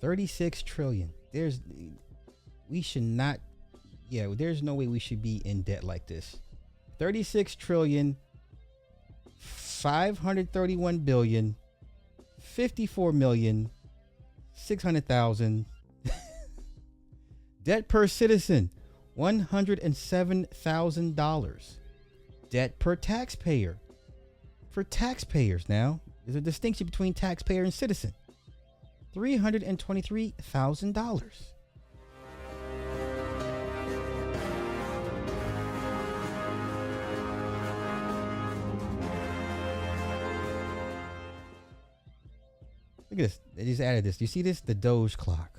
36 trillion. We should not, yeah, there's no way we should be in debt like this. 36 trillion, 531 billion, 54 million, 600,000. Debt per citizen, $107,000. Debt per taxpayer. For taxpayers now, there's a distinction between taxpayer and citizen. $323,000. Look at this. They just added this. Do you see this? The Doge clock.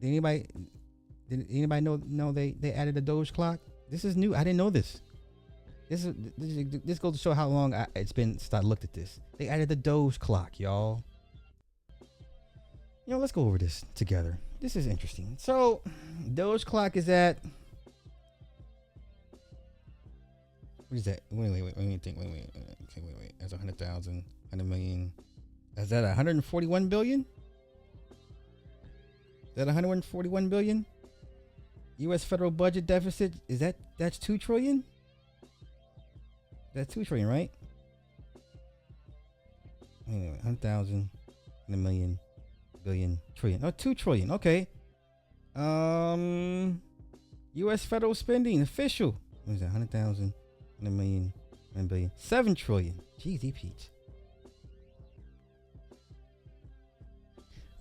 Did anybody know they added a Doge clock? This is new. I didn't know this. This goes to show how long it's been since I looked at this. They added the Doge clock, y'all. Let's go over this together. This is interesting. So, Doge clock is at. What is that? Wait. That's 100,000, 100 million. Is that 141 billion? Is that 141 billion? U.S. federal budget deficit, that's 2 trillion? That's 2 trillion, right? Anyway, 100,000, 100 million, billion, trillion. Oh, 2 trillion. Okay. U.S. federal spending, official. What is that? 100,000, 100 million, 100 billion. 7 trillion. Jeez, Peach.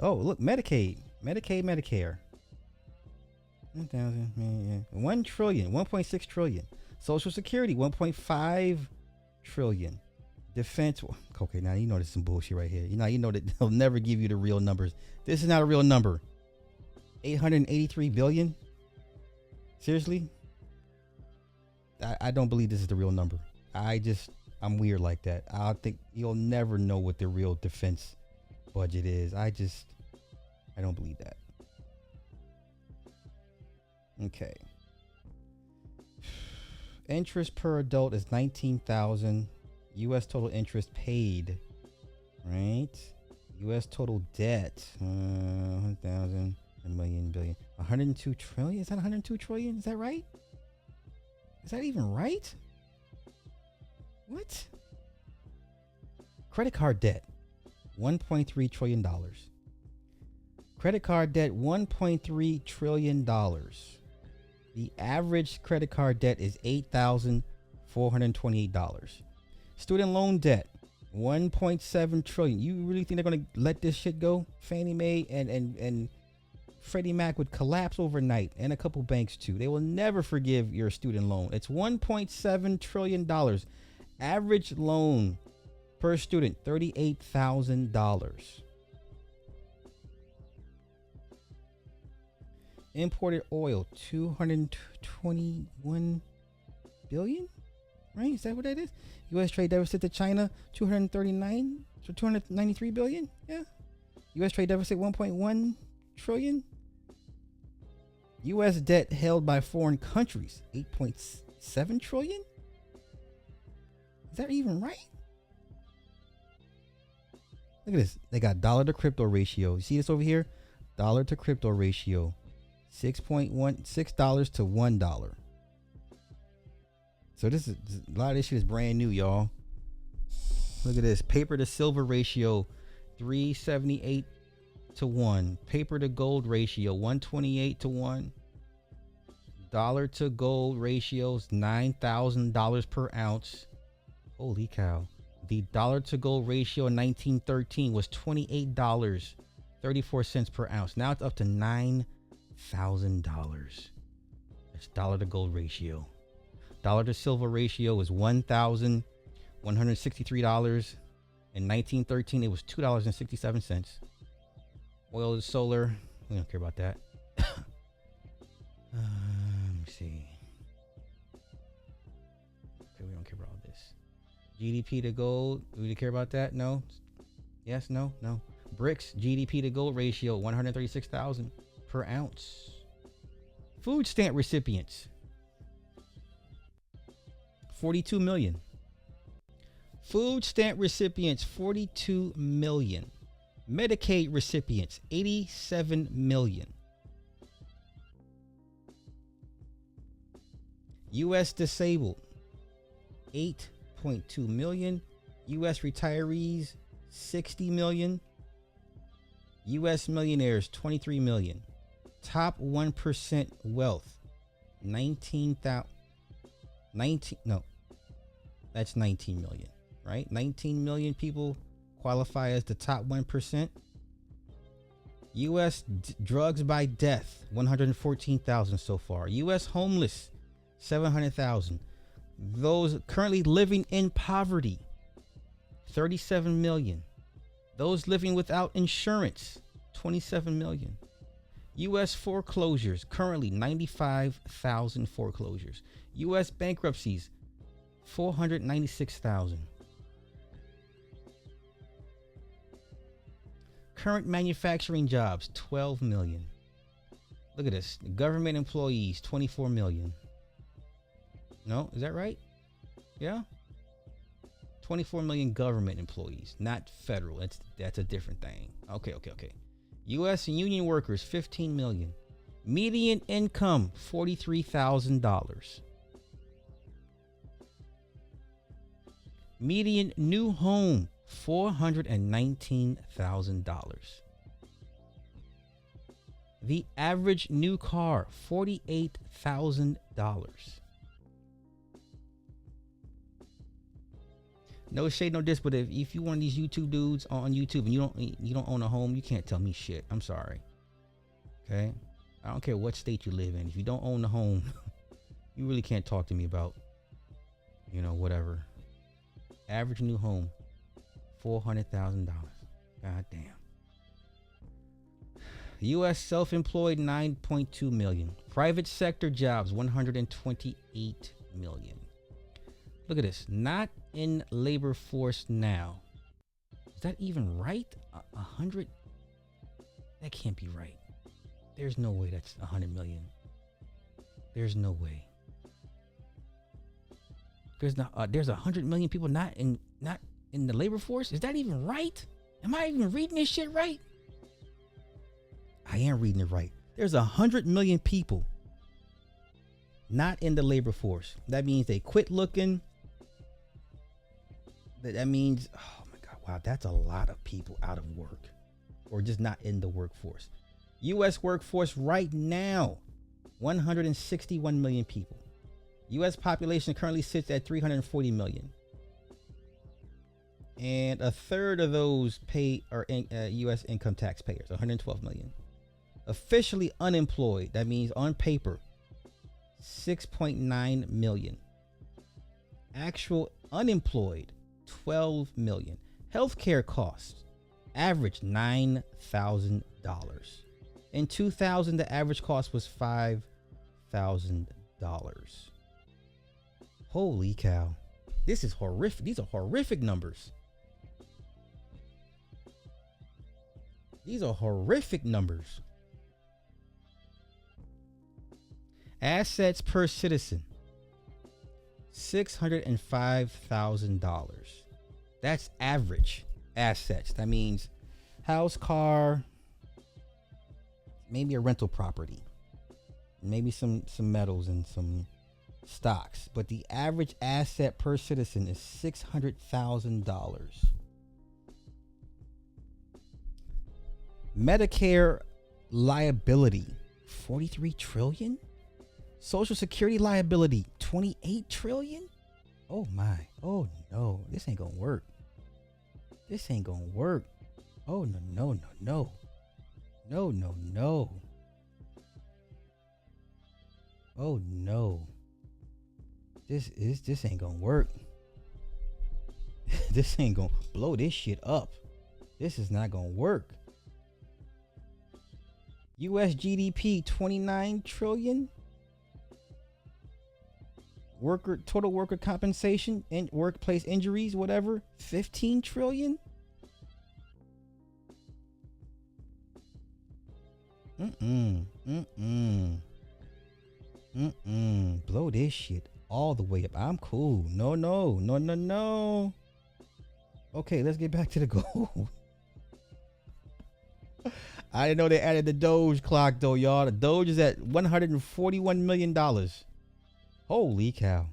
Oh, look, Medicare. 1,000, 1 trillion, 1.6 trillion. Social Security, 1.5 trillion. Defense. Okay, now you know there's some bullshit right here. You know that they'll never give you the real numbers. This is not a real number. 883 billion. Seriously? I don't believe this is the real number. I'm weird like that. I think you'll never know what the real defense budget is. I don't believe that. Okay. Interest per adult is 19,000. U.S. total interest paid. Right? U.S. total debt. 100,000, a million, billion. 102 trillion? Is that 102 trillion? Is that right? Is that even right? What? Credit card debt. $1.3 trillion. Credit card debt, $1.3 trillion. The average credit card debt is $8,428. Student loan debt, $1.7 trillion. You really think they're going to let this shit go? Fannie Mae and Freddie Mac would collapse overnight, and a couple banks too. They will never forgive your student loan. It's $1.7 trillion. Average loan per student, $38,000. Imported oil, 221 billion, right? Is that what that is? U.S. trade deficit to China, 293 billion. Yeah. U.S. trade deficit, 1.1 trillion. U.S. debt held by foreign countries, 8.7 trillion. Is that even right? Look at this. They got dollar to crypto ratio. You see this over here? Dollar to crypto ratio. $6 to $1. So this is a lot of this shit is brand new, y'all. Look at this. Paper to silver ratio 378 to 1. Paper to gold ratio 128 to 1. Dollar to gold ratios $9,000 per ounce. Holy cow. The dollar to gold ratio in 1913 was $28.34 per ounce. Now it's up to $9,000. That's dollar to gold ratio. Dollar to silver ratio is $1,163. In 1913, it was $2.67. Oil to solar, we don't care about that. Let me see. Okay, we don't care about all this. GDP to gold, we care about that? No. Yes, no. BRICS GDP to gold ratio 136,000 per ounce. Food stamp recipients 42 million. Food stamp recipients 42 million. Medicaid recipients, 87 million. U.S. disabled, 8.2 million. U.S. retirees, 60 million. U.S. millionaires, 23 million. Top 1% wealth, 19,000. 19, no, that's 19 million, right? 19 million people qualify as the top 1%. U.S. drugs by death, 114,000 so far. U.S. homeless, 700,000. Those currently living in poverty, 37 million. Those living without insurance, 27 million. U.S. foreclosures, currently 95,000 foreclosures. U.S. bankruptcies, 496,000. Current manufacturing jobs, 12 million. Look at this. Government employees, 24 million. No, is that right? Yeah. 24 million government employees, not federal. That's a different thing. Okay. U.S. and union workers, 15 million. Median income, $43,000. Median new home, $419,000. The average new car, $48,000. No shade, no diss, but if you one of these YouTube dudes on YouTube and you don't own a home, you can't tell me shit. I'm sorry. Okay? I don't care what state you live in. If you don't own a home, you really can't talk to me about, whatever. Average new home, $400,000. God damn. U.S. self-employed, 9.2 million. Private sector jobs, 128 million. Look at this. Not in labor force now. Is that even right? 100? That can't be right. There's no way that's 100 million. There's no way. There's 100 million people not in the labor force. Is that even right? Am I even reading this shit right? I am reading it right. There's 100 million people not in the labor force. That means they quit looking. That means, oh my God, wow, that's a lot of people out of work or just not in the workforce. U.S. workforce right now, 161 million people. U.S. population currently sits at 340 million. And a third of those are U.S. income taxpayers, 112 million. Officially unemployed, that means on paper, 6.9 million. Actual unemployed, 12 million. Healthcare costs, average $9,000. In 2000, the average cost was $5,000. Holy cow. This is horrific. These are horrific numbers. These are horrific numbers. Assets per citizen, $605,000. That's average assets. That means house, car, maybe a rental property, maybe some metals and some stocks. But the average asset per citizen is $600,000. Medicare liability, 43 trillion. Social Security liability, 28 trillion. Oh my. Oh no. This ain't gonna work. This ain't gonna work. Oh no. No. Oh no. This ain't gonna work. This ain't gonna blow this shit up. This is not gonna work. US GDP, 29 trillion. Total worker compensation and workplace injuries, whatever, 15 trillion. Blow this shit all the way up. I'm cool. No. Okay, let's get back to the goal. I didn't know they added the Doge clock though, y'all. The Doge is at $141 million. Holy cow.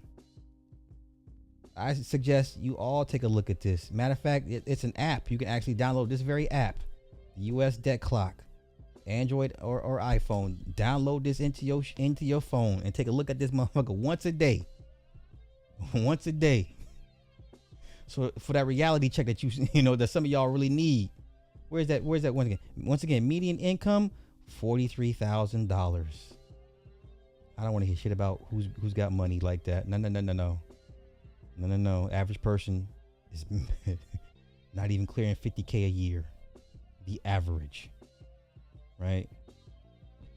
I suggest you all take a look at this. Matter of fact, it's an app. You can actually download this very app, the U.S. Debt Clock, Android or iPhone. Download this into your phone and take a look at this motherfucker once a day. Once a day. So for that reality check that that some of y'all really need. Where's that once again? Once again, median income $43,000. I don't want to hear shit about who's got money like that. No. Average person is not even clearing 50K a year. The average. Right?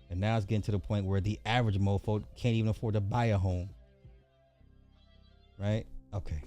And now it's getting to the point where the average mofo can't even afford to buy a home. Right? Okay.